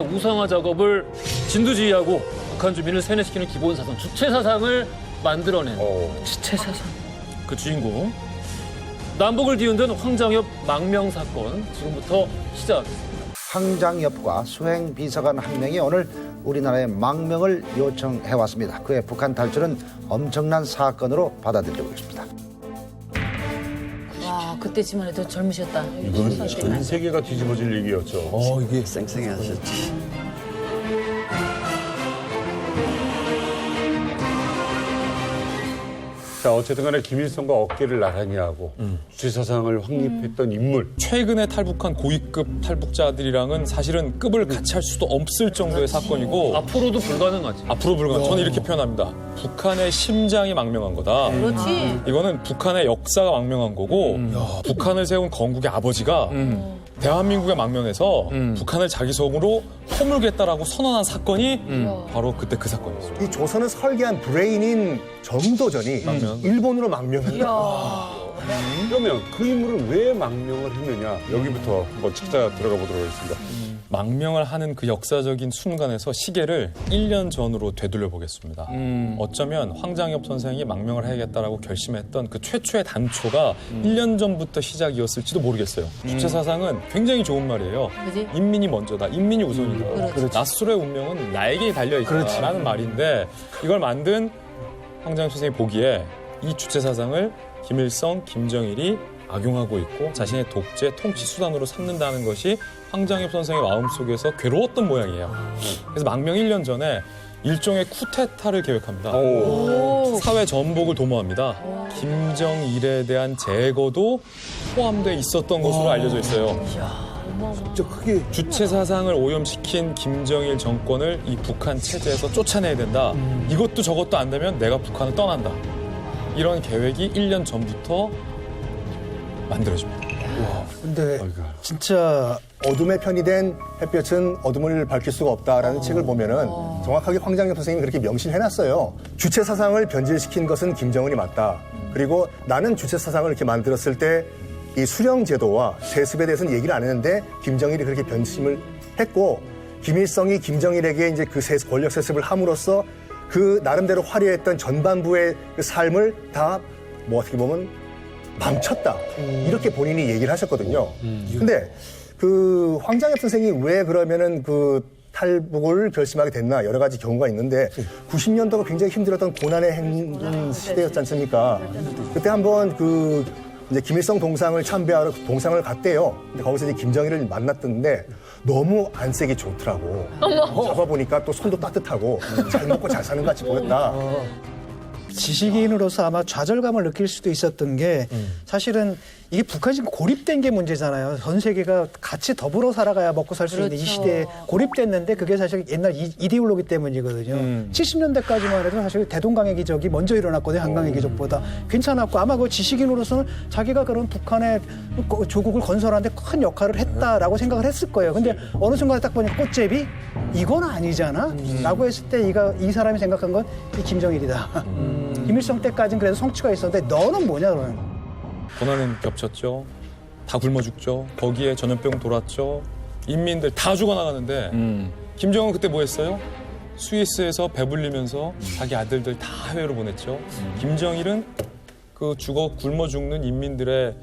우상화 작업을 진두지휘하고 북한 주민을 세뇌시키는 기본 사상, 주체 사상을 만들어낸 주체 사상. 그 주인공 남북을 뒤흔든 황장엽 망명 사건 지금부터 시작하겠습니다. 황장엽과 수행 비서관 한 명이 오늘 우리나라의 망명을 요청해왔습니다. 그의 북한 탈출은 엄청난 사건으로 받아들이고 있습니다. 와, 그때쯤만 해도 젊으셨다. 이건 전 세계가 뒤집어질 얘기였죠. 이게 쌩쌩해 하셨지. 자, 어쨌든 간에 김일성과 어깨를 나란히 하고 주체사상을 확립했던 인물. 최근에 탈북한 고위급 탈북자들이랑은 사실은 급을 같이 할 수도 없을 정도의 사건이고 앞으로도 불가능하지. 앞으로 불가능. 저는 이렇게 표현합니다. 북한의 심장이 망명한 거다. 그렇지. 이거는 북한의 역사가 망명한 거고 북한을 세운 건국의 아버지가 대한민국에 망명해서 북한을 자기 속으로 허물겠다라고 선언한 사건이 바로 그때 그 사건이었어요. 이 조선을 설계한 브레인인 정도전이 일본으로 망명했다. 그러면 그 인물은 왜 망명을 했느냐, 여기부터 한번 찾아 들어가 보도록 하겠습니다. 망명을 하는 그 역사적인 순간에서 시계를 1년 전으로 되돌려 보겠습니다. 어쩌면 황장엽 선생이 망명을 해야겠다라고 결심했던 그 최초의 단초가 1년 전부터 시작이었을지도 모르겠어요. 주체 사상은 굉장히 좋은 말이에요. 그지? 인민이 먼저다. 인민이 우선이다. 나스로의 운명은 나에게 달려있다라는 말인데 이걸 만든 황장엽 선생이 보기에 이 주체 사상을 김일성, 김정일이 악용하고 있고 자신의 독재, 통치 수단으로 삼는다는 것이 황장엽 선생의 마음속에서 괴로웠던 모양이에요. 그래서 망명 1년 전에 일종의 쿠데타를 계획합니다. 사회 전복을 도모합니다. 김정일에 대한 제거도 포함돼 있었던 것으로 알려져 있어요. 진짜 크게 주체 사상을 오염시킨 김정일 정권을 이 북한 체제에서 쫓아내야 된다. 이것도 저것도 안 되면 내가 북한을 떠난다. 이런 계획이 1년 전부터 만들어집니다. 근데 진짜 어둠의 편이 된 햇볕은 어둠을 밝힐 수가 없다라는 책을 보면은 정확하게 황장엽 선생님이 그렇게 명시해놨어요. 주체 사상을 변질시킨 것은 김정은이 맞다. 그리고 나는 주체 사상을 이렇게 만들었을 때 이 수령 제도와 세습에 대해서는 얘기를 안 했는데 김정일이 그렇게 변심을 했고 김일성이 김정일에게 이제 그 권력 세습을 함으로써 그 나름대로 화려했던 전반부의 그 삶을 다 뭐 어떻게 보면 망쳤다. 이렇게 본인이 얘기를 하셨거든요. 근데 그 황장엽 선생이 왜 그러면은 그 탈북을 결심하게 됐나 여러 가지 경우가 있는데 90년도가 굉장히 힘들었던 고난의 행군 시대였지 않습니까? 그때 한번 그 이제 김일성 동상을 참배하러 동상을 갔대요. 근데 거기서 이제 김정일을 만났던데 너무 안색이 좋더라고. 잡아보니까 또 손도 따뜻하고 잘 먹고 잘 사는 것 같이 보였다. 지식인으로서 아마 좌절감을 느낄 수도 있었던 게 사실은 이게 북한이 지금 고립된 게 문제잖아요. 전 세계가 같이 더불어 살아가야 먹고 살 수 있는 이 시대에 고립됐는데 그게 사실 옛날 이데올로기 때문이거든요. 70년대까지만 해도 사실 대동강의 기적이 먼저 일어났거든요. 한강의 기적보다. 괜찮았고 아마 그 지식인으로서는 자기가 그런 북한의 조국을 건설하는데 큰 역할을 했다라고 생각을 했을 거예요. 근데 어느 순간에 딱 보니까 꽃제비? 이건 아니잖아? 라고 했을 때 이 사람이 생각한 건 이 김정일이다. 김일성 때까지는 그래도 성취가 있었는데 너는 뭐냐 그러는. 고난은 겹쳤죠. 다 굶어 죽죠. 거기에 전염병 돌았죠. 인민들 다 죽어나가는데 김정은 그때 뭐 했어요? 스위스에서 배불리면서 자기 아들들 다 해외로 보냈죠. 김정일은 그 굶어 죽는 인민들의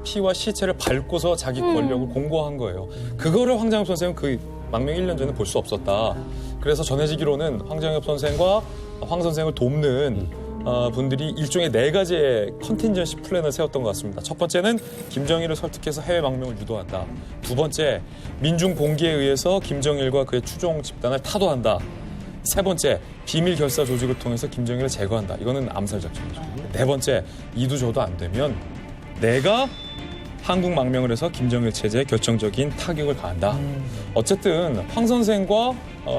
피와 시체를 밟고서 자기 권력을 공고한 거예요. 그거를 황장엽 선생은 그 망명 1년 전에 볼 수 없었다. 그래서 전해지기로는 황장엽 선생과 황 선생을 돕는 분들이 일종의 4가지의 컨틴전시 플랜을 세웠던 것 같습니다. 첫 번째는 김정일을 설득해서 해외 망명을 유도한다. 두 번째, 민중 공기에 의해서 김정일과 그의 추종 집단을 타도한다. 세 번째, 비밀 결사 조직을 통해서 김정일을 제거한다. 이거는 암살 작전이죠. 네 번째, 이도저도 안 되면 내가 한국 망명을 해서 김정일 체제에 결정적인 타격을 가한다. 어쨌든 황 선생과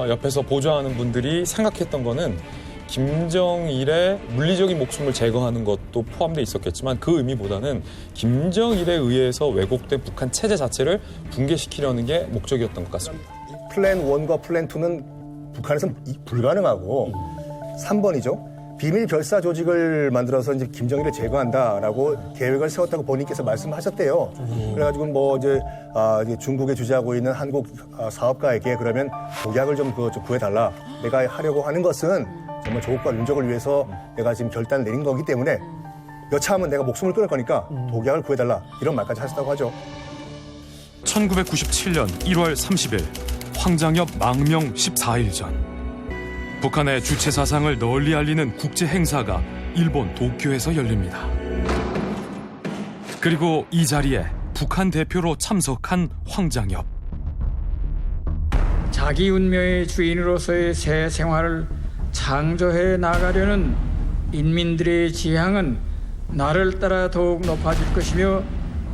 옆에서 보좌하는 분들이 생각했던 거는 김정일의 물리적인 목숨을 제거하는 것도 포함되어 있었겠지만 그 의미보다는 김정일에 의해서 왜곡된 북한 체제 자체를 붕괴시키려는 게 목적이었던 것 같습니다. 플랜 1과 플랜 2는 북한에서는 불가능하고 3번이죠. 비밀 결사 조직을 만들어서 이제 김정일을 제거한다라고 계획을 세웠다고 본인께서 말씀하셨대요. 그래가지고 뭐 이제 중국에 주재하고 있는 한국 사업가에게 그러면 독약을 좀 구해달라. 내가 하려고 하는 것은 정말 조국과 민족을 위해서 내가 지금 결단을 내린 거기 때문에 여차하면 내가 목숨을 끊을 거니까 독약을 구해달라. 이런 말까지 하셨다고 하죠. 1997년 1월 30일 황장엽 망명 14일 전 북한의 주체 사상을 널리 알리는 국제 행사가 일본 도쿄에서 열립니다. 그리고 이 자리에 북한 대표로 참석한 황장엽. 자기 운명의 주인으로서의 새 생활을 창조해 나가려는 인민들의 지향은 나를 따라 더욱 높아질 것이며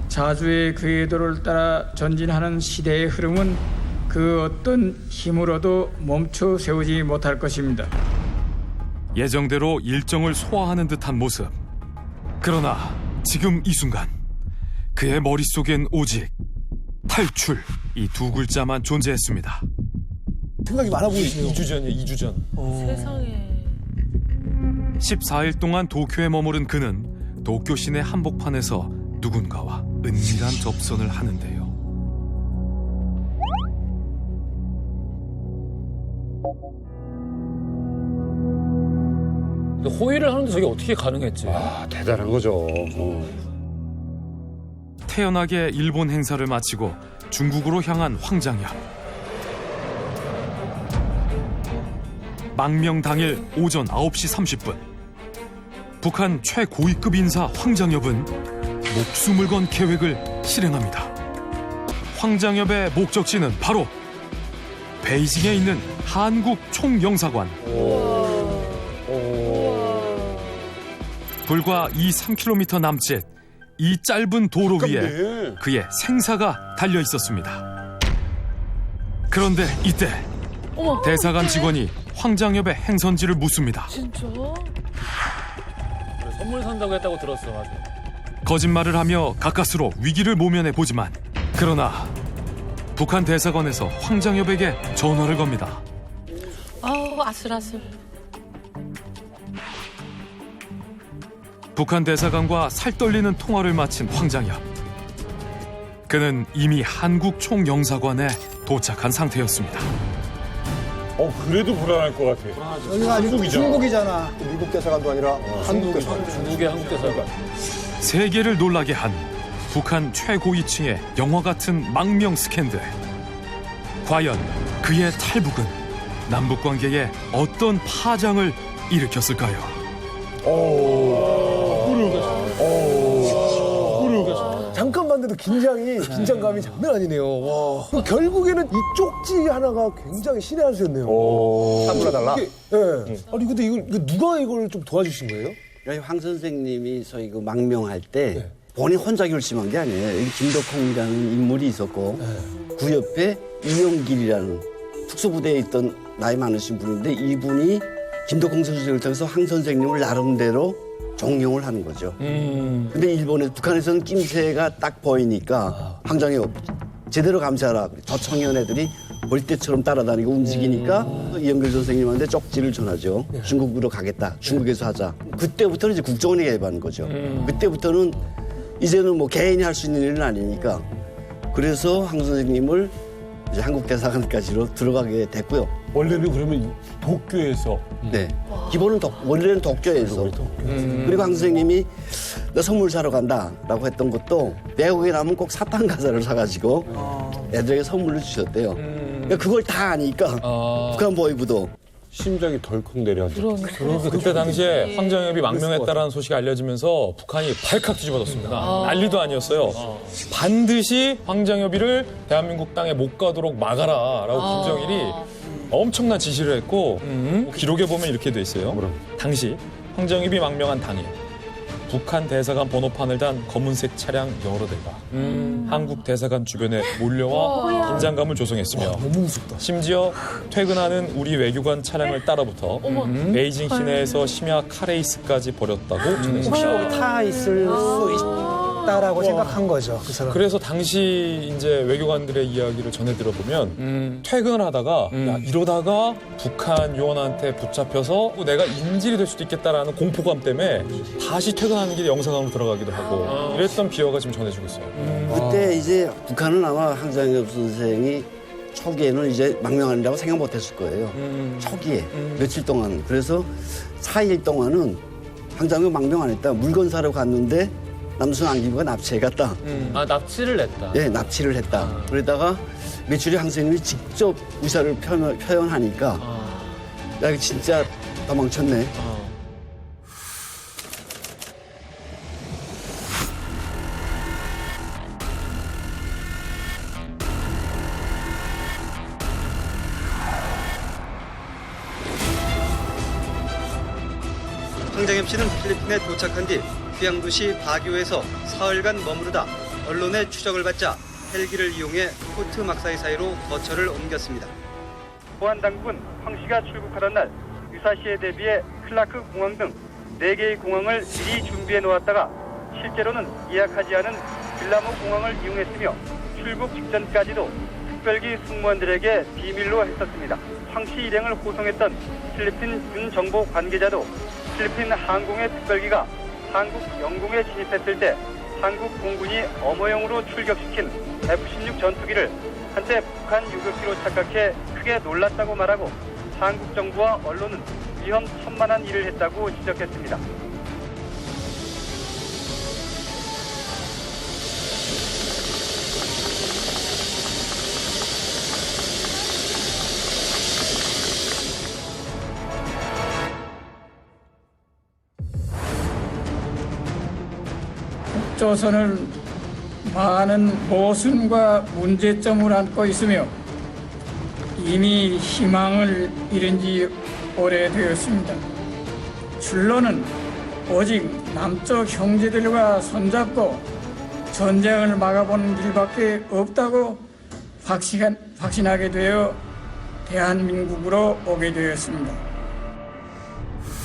자주의 그 궤도를 따라 전진하는 시대의 흐름은 그 어떤 힘으로도 멈춰 세우지 못할 것입니다. 예정대로 일정을 소화하는 듯한 모습. 그러나 지금 이 순간 그의 머릿속엔 오직 탈출 이 두 글자만 존재했습니다. 생각이 많아 보이시네요. 2주 전이에요, 2주 전. 세상에. 14일 동안 도쿄에 머무른 그는 도쿄 시내 한복판에서 누군가와 은밀한 접선을 하는데요. 호의를 하는데 저게 어떻게 가능했지? 대단한 거죠. 태연하게 일본 행사를 마치고 중국으로 향한 황장엽. 망명 당일 오전 9시 30분 북한 최고위급 인사 황장엽은 목숨을 건 계획을 실행합니다. 황장엽의 목적지는 바로 베이징에 있는 한국 총영사관. 불과 3km 남짓 이 짧은 도로 위에 그의 생사가 달려 있었습니다. 그런데 이때 대사관 직원이 황장엽의 행선지를 묻습니다. 진짜? 선물 산다고 했다고 들었어, 맞아. 거짓말을 하며 가까스로 위기를 모면해 보지만 그러나 북한 대사관에서 황장엽에게 전화를 겁니다. 아우, 아슬아슬. 북한 대사관과 살떨리는 통화를 마친 황장엽. 그는 이미 한국 총영사관에 도착한 상태였습니다. 그래도 불안할 것 같아. 여기가 아니고 중국이잖아. 중국이잖아. 미국 대사관도 아니라 한국 대사관. 중국의 한국 대사관. 세계를 놀라게 한 북한 최고위층의 영화 같은 망명 스캔들. 과연 그의 탈북은 남북 관계에 어떤 파장을 일으켰을까요? 잠깐 봤는데도 긴장감이 장난 아니네요. 와. 결국에는 이 쪽지 하나가 굉장히 신의 한 수였네요. 사물러달라. 예. 아니 근데 이거 누가 이걸 좀 도와주신 거예요? 황 선생님이 저희 그 망명할 때 본인 혼자 결심한 게 아니에요. 여기 김덕홍이라는 인물이 있었고 그 옆에 이용길이라는 특수부대에 있던 나이 많으신 분인데 이분이 김덕홍 선생님을 통해서 황 선생님을 나름대로 종용을 하는 거죠. 근데 북한에서는 낌새가 딱 보이니까 황장엽 제대로 감시하라. 저 청년 애들이 벌떼처럼 따라다니고 움직이니까 이영길 선생님한테 쪽지를 전하죠. 중국으로 가겠다. 중국에서 하자. 그때부터는 이제 국정원이 개입하는 거죠. 그때부터는 이제는 뭐 개인이 할 수 있는 일은 아니니까. 그래서 황 선생님을 이제 한국 대사관까지로 들어가게 됐고요. 원래는 그러면 도쿄에서. 네. 기본은 원래는 도쿄에서. 그리고 황 선생님이 나 선물 사러 간다라고 했던 것도 외국에 나면 꼭 사탕 과자를 사가지고 애들에게 선물을 주셨대요. 그러니까 그걸 다 아니까 북한 보위부도 심장이 덜컥 내려앉아. 그때 당시에 황장엽이 망명했다라는 소식이 알려지면서 북한이 발칵 뒤집어졌습니다. 난리도 아니었어요. 반드시 황장엽이를 대한민국 땅에 못 가도록 막아라라고 김정일이 엄청난 지시를 했고 기록에 보면 이렇게 돼 있어요. 당시 황장엽이 망명한 당일 북한 대사관 번호판을 단 검은색 차량 여러 대가 한국 대사관 주변에 몰려와 긴장감을 조성했으며 심지어 퇴근하는 우리 외교관 차량을 따라붙어 베이징 시내에서 심야 카레이스까지 벌였다고 전했습니다. 혹시 거기 타 있을 수 되겠다라고 생각한 거죠. 그 사람. 그래서 당시 이제 외교관들의 이야기를 전해 들어보면 퇴근을 하다가 야, 이러다가 북한 요원한테 붙잡혀서 내가 인질이 될 수도 있겠다라는 공포감 때문에 다시 퇴근하는 길에 영사관으로 들어가기도 하고 이랬던 비화가 지금 전해지고 있어요. 그때 이제 북한은 아마 황장엽 선생이 초기에는 이제 망명한다고 생각 못 했을 거예요. 초기에 며칠 동안. 그래서 4일 동안은 황장엽 망명 안 했다. 물건 사러 갔는데 남순 안기부가 납치해 갔다. 아, 납치를 했다. 네, 납치를 했다. 그러다가 매출이 황선생님이 직접 의사를 표현하니까 야, 이거 진짜 도망쳤네. 황장엽 씨는 필리핀에 도착한 뒤 휴양 도시 바교에서 사흘간 머무르다 언론의 추적을 받자 헬기를 이용해 포트 막사이 사이로 거처를 옮겼습니다. 보안 당국은 황 씨가 출국하던 날 유사시에 대비해 클라크 공항 등 4개의 공항을 미리 준비해 놓았다가 실제로는 예약하지 않은 빌라모 공항을 이용했으며 출국 직전까지도 특별기 승무원들에게 비밀로 했었습니다. 황 씨 일행을 호송했던 필리핀 군 정보 관계자도 필리핀 항공의 특별기가 한국 영공에 진입했을 때 한국 공군이 어머용으로 출격시킨 F-16 전투기를 한때 북한 유격기로 착각해 크게 놀랐다고 말하고 한국 정부와 언론은 위험천만한 일을 했다고 지적했습니다. 조선은 많은 모순과 문제점을 안고 있으며 이미 희망을 잃은 지 오래되었습니다. 출로는 오직 남쪽 형제들과 손잡고 전쟁을 막아보는 길밖에 없다고 확신하게 되어 대한민국으로 오게 되었습니다.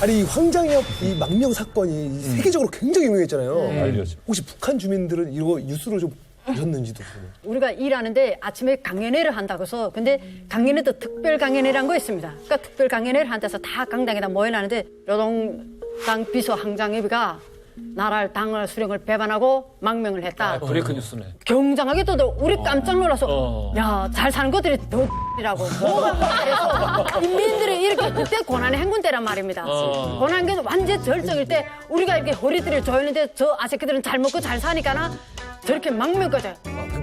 아니 이 황장엽 이 망명 사건이 세계적으로 굉장히 유명했잖아요. 알려져. 혹시 북한 주민들은 이거 뉴스로 좀 보셨는지도. 우리가 일하는데 아침에 강연회를 한다고 해서 근데 강연회도 특별 강연회라는 거 있습니다. 그러니까 특별 강연회를 한다서 다 강당에다 모여나는데 노동당 비서 황장엽이가 나라를 당을 수령을 배반하고 망명을 했다. 브레이크 뉴스네. 경장하게 또 우리 깜짝 놀라서 야, 잘 사는 것들이 더이라고 뭐가 그래서 인민들이 이렇게 그때 고난의 행군 때란 말입니다. 고난의 행군 완전 절정일 때 우리가 이렇게 허리띠를 조이는데 저 아새끼들은 잘 먹고 잘 사니까나 저렇게 망명까지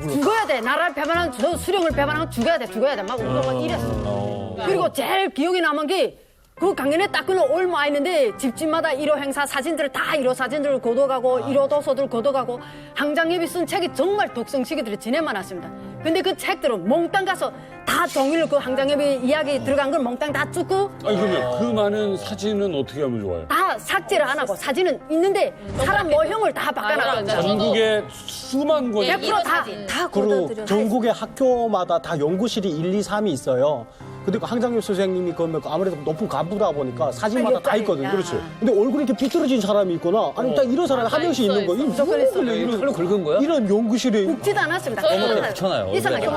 죽어야 돼. 나라를 배반하면 저 수령을 배반하면 죽어야 돼. 막 울고 이랬어. 그리고 제일 기억에 남은 게 그 강연에 딱 그는 올마 있는데 집집마다 1호 행사 사진들을 다 1호 사진들을 걷어가고 1호 도서들 걷어가고 황장엽이 쓴 책이 정말 독성시기들이 진해 많았습니다. 근데 그 책들은 몽땅 가서 다 종일 그 황장엽이 이야기 들어간 걸 몽땅 다 쭉 아니 그러면 그 많은 사진은 어떻게 하면 좋아요? 다 삭제를 안 하고 사진은 있는데 사람 모형을 다 바꿔놔. 전국에 수만 권이 100% 다 그리고 걷어들여. 전국의 학교마다 다 연구실이 1, 2, 3이 있어요. 근데 그 황장엽 선생님이 그러면 아무래도 높은 간부다 보니까 사진마다 다 있거든요. 그렇지. 근데 얼굴이 이렇게 삐뚤어진 사람이 있거나 아니면 딱 이런 사람이 한 명씩 있는 거예요. 칼로 긁은 거야? 이런 연구실에 긁지도 않았습니다. 붙여놔요. 이상하게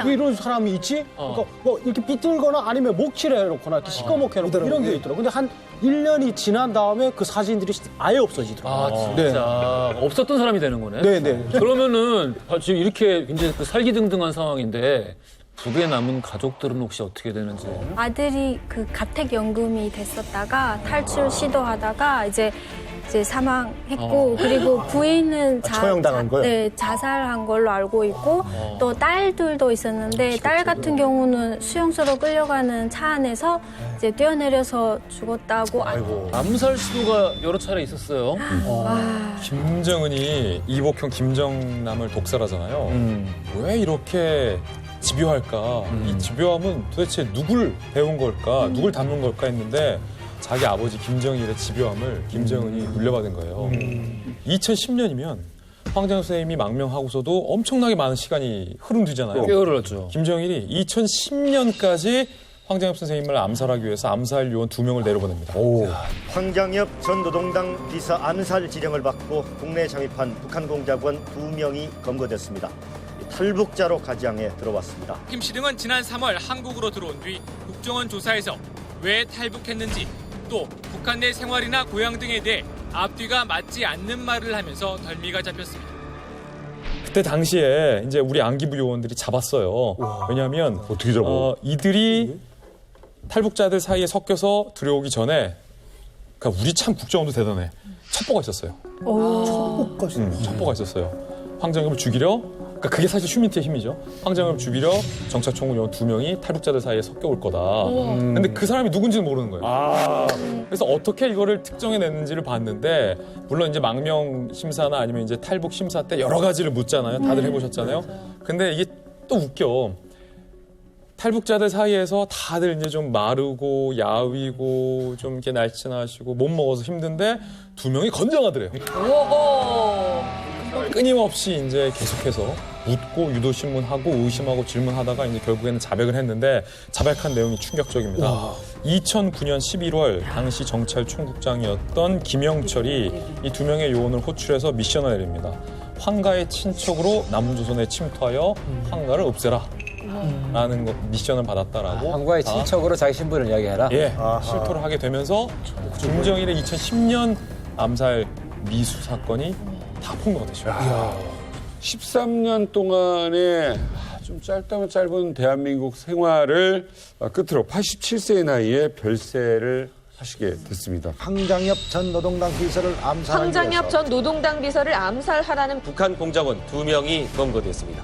왜 이런 사람이 있지? 그러니까 뭐 이렇게 삐뚤거나 아니면 목칠해 놓거나 이렇게 시꺼멓게 해놓고 이런 게 있더라고요. 근데 한 1년이 지난 다음에 그 사진들이 아예 없어지더라고요. 아, 진짜. 없었던 사람이 되는 거네. 네네. 그러면은 지금 이렇게 굉장히 그 살기등등한 상황인데 북에 남은 가족들은 혹시 어떻게 되는지. 아들이 그 가택연금이 됐었다가 탈출 시도하다가 이제 사망했고 그리고 부인은 처형당한 거요? 네, 자살한 걸로 알고 있고 또 딸들도 있었는데 딸 같은 경우는 수용소로 끌려가는 차 안에서 이제 뛰어내려서 죽었다고. 아이고. 암살 시도가 여러 차례 있었어요. 김정은이 이복형 김정남을 독살하잖아요. 왜 이렇게 집요할까? 이 집요함은 도대체 누굴 배운 걸까? 누굴 닮은 걸까 했는데 자기 아버지 김정일의 집요함을 김정은이 물려받은 거예요. 2010년이면 황장엽 선생님이 망명하고서도 엄청나게 많은 시간이 흐름 뒤잖아요. 꽤 흐르죠. 김정일이 2010년까지 황장엽 선생님을 암살하기 위해서 암살 요원 2명을 내려보냅니다. 황장엽 전 노동당 비서 암살 지령을 받고 국내에 잠입한 북한 공작원 2명이 검거됐습니다. 탈북자로 가지항에 들어왔습니다. 김씨 등은 지난 3월 한국으로 들어온 뒤 국정원 조사에서 왜 탈북했는지 또 북한 내 생활이나 고향 등에 대해 앞뒤가 맞지 않는 말을 하면서 덜미가 잡혔습니다. 그때 당시에 이제 우리 안기부 요원들이 잡았어요. 왜냐하면 어떻게 잡아? 이들이 탈북자들 사이에 섞여서 들어오기 전에 그러니까 우리 참 국정원도 대단해. 첩보가 있었어요. 첩보가 있었어요. 황장엽을 죽이려 그러니까 그게 사실 휴민트의 힘이죠. 황장엽을 죽이려 정찰총무 요원 2명이 탈북자들 사이에 섞여올 거다. 근데 그 사람이 누군지는 모르는 거예요. 그래서 어떻게 이거를 특정해냈는지를 봤는데 물론 이제 망명 심사나 아니면 이제 탈북 심사 때 여러 가지를 묻잖아요. 다들 해보셨잖아요. 근데 이게 또 웃겨. 탈북자들 사이에서 다들 이제 좀 마르고 야위고 좀 이렇게 날씬하시고 못 먹어서 힘든데 2명이 건장하더래요. 끊임없이 이제 계속해서 묻고 유도신문하고 의심하고 질문하다가 이제 결국에는 자백을 했는데 자백한 내용이 충격적입니다. 2009년 11월 당시 정찰 총국장이었던 김영철이 이 2명의 요원을 호출해서 미션을 내립니다. 황가의 친척으로 남조선에 침투하여 황가를 없애라. 라는 미션을 받았다라고. 황과의 친척으로 자기 신분을 이야기해라. 예, 실토를 하게 되면서 김정일의 2010년 암살 미수 사건이 다 폭로가 되죠. 13년 동안의 좀 짧다면 짧은 대한민국 생활을 끝으로 87세의 나이에 별세를 하시게 됐습니다. 황장엽 전 노동당 비서를 암살하기 황장엽 위해서 전 노동당 비서를 암살하라는 북한 공작원 2명이 검거됐습니다.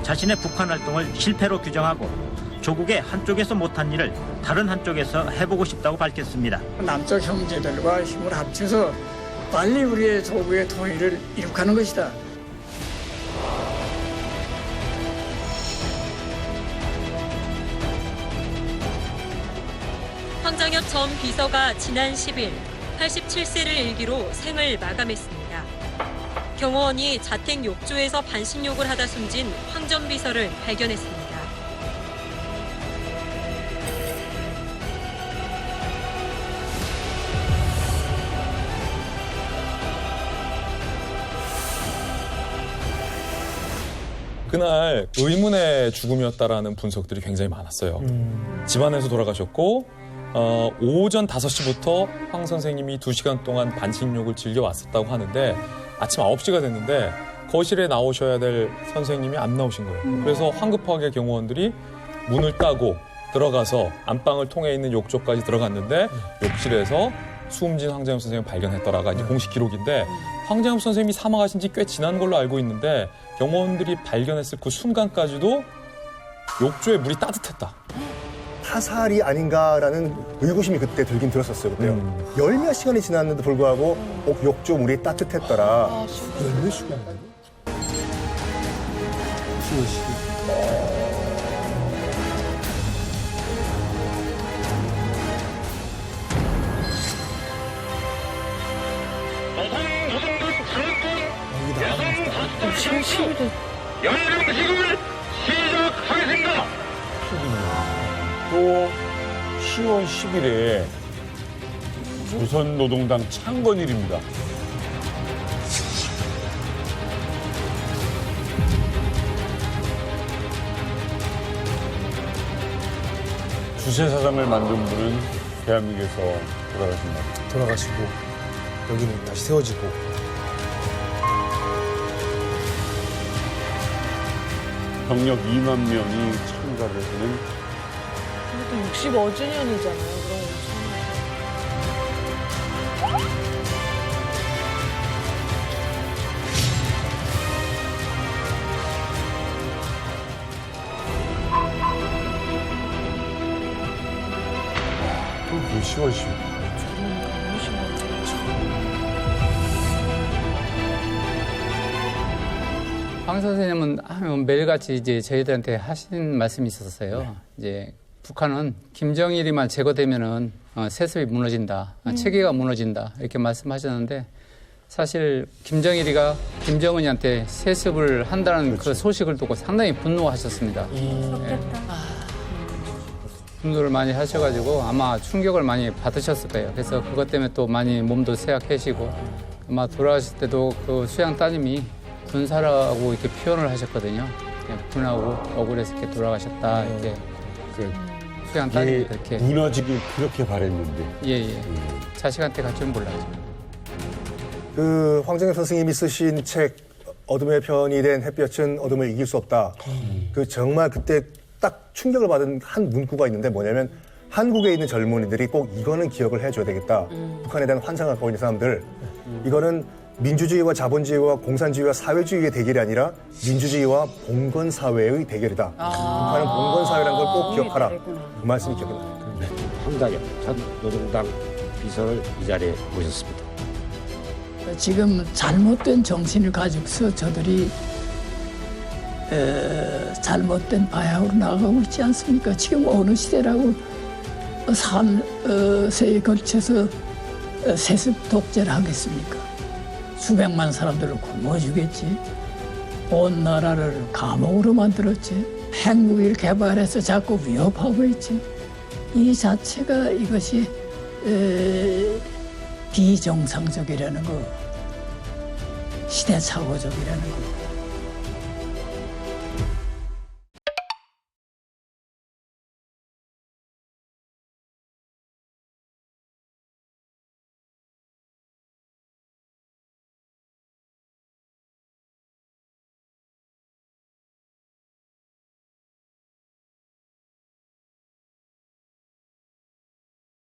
자신의 북한 활동을 실패로 규정하고 조국의 한쪽에서 못한 일을 다른 한쪽에서 해보고 싶다고 밝혔습니다. 남쪽 형제들과 힘을 합쳐서 빨리 우리의 조국의 통일을 이룩하는 것이다. 황장엽 전 비서가 지난 10일 87세를 일기로 생을 마감했습니다. 경호원이 자택 욕조에서 반신욕을 하다 숨진 황 전 비서를 발견했습니다. 그날 의문의 죽음이었다라는 분석들이 굉장히 많았어요. 집안에서 돌아가셨고 오전 5시부터 황 선생님이 2시간 동안 반신욕을 즐겨왔었다고 하는데 아침 9시가 됐는데 거실에 나오셔야 될 선생님이 안 나오신 거예요. 그래서 황급하게 경호원들이 문을 따고 들어가서 안방을 통해 있는 욕조까지 들어갔는데 욕실에서 숨진 황장엽 선생님을 발견했더라가 이제 공식 기록인데 황장엽 선생님이 사망하신 지 꽤 지난 걸로 알고 있는데 경호원들이 발견했을 그 순간까지도 욕조에 물이 따뜻했다. 타살이 아닌가라는 의구심이 그때 들긴 들었었어요. 그때요. 열 몇 시간이 지났는데도 불구하고 욕조 물이 따뜻했더라. 열 몇 시간? 10월 10일 연명식을 시작하겠습니다. 또 10월 10일에 조선노동당 창건일입니다. 주체사상을 만든 분은 대한민국에서 돌아가신 날. 돌아가시고 여기는 다시 세워지고. 병력 2만 명이 참가를 하는 65주년이잖아요. 또 10월 10일. 황 선생님은 매일같이 이제 저희들한테 하신 말씀이 있었어요. 이제 북한은 김정일이만 제거되면은 세습이 무너진다, 체계가 무너진다 이렇게 말씀하셨는데 사실 김정일이가 김정은이한테 세습을 한다는 그 소식을 듣고 상당히 분노하셨습니다. 분노를 많이 하셔가지고 아마 충격을 많이 받으셨을 거예요. 그래서 그것 때문에 또 많이 몸도 쇠약해지고 아마 돌아가실 때도 그 수양 따님이 군사라고 이렇게 표현을 하셨거든요. 분하고 억울해서 이렇게 돌아가셨다 이렇게 수양 따님이 그렇게 무너지길 그렇게 바랬는데. 예. 자식한테 갈 줄은 몰랐죠. 그 황정엽 선생님이 쓰신 책 어둠의 편이 된 햇볕은 어둠을 이길 수 없다. 그 정말 그때 딱 충격을 받은 한 문구가 있는데 뭐냐면 한국에 있는 젊은이들이 꼭 이거는 기억을 해줘야 되겠다. 북한에 대한 환상을 갖고 있는 사람들. 이거는 민주주의와 자본주의와 공산주의와 사회주의의 대결이 아니라 민주주의와 봉건사회의 대결이다. 북한은 봉건사회라는 걸 꼭 기억하라. 그 말씀이 기억이 나요. 황장엽 전 노동당 비서를 이 자리에 모셨습니다. 지금 잘못된 정신을 가지고서 저들이 잘못된 방향으로 나가고 있지 않습니까? 지금 어느 시대라고 3세에 걸쳐서 세습 독재를 하겠습니까? 수백만 사람들을 굶어 주겠지. 온 나라를 감옥으로 만들었지. 핵무기를 개발해서 자꾸 위협하고 있지. 이 자체가 이것이 비정상적이라는 거, 시대착오적이라는 거.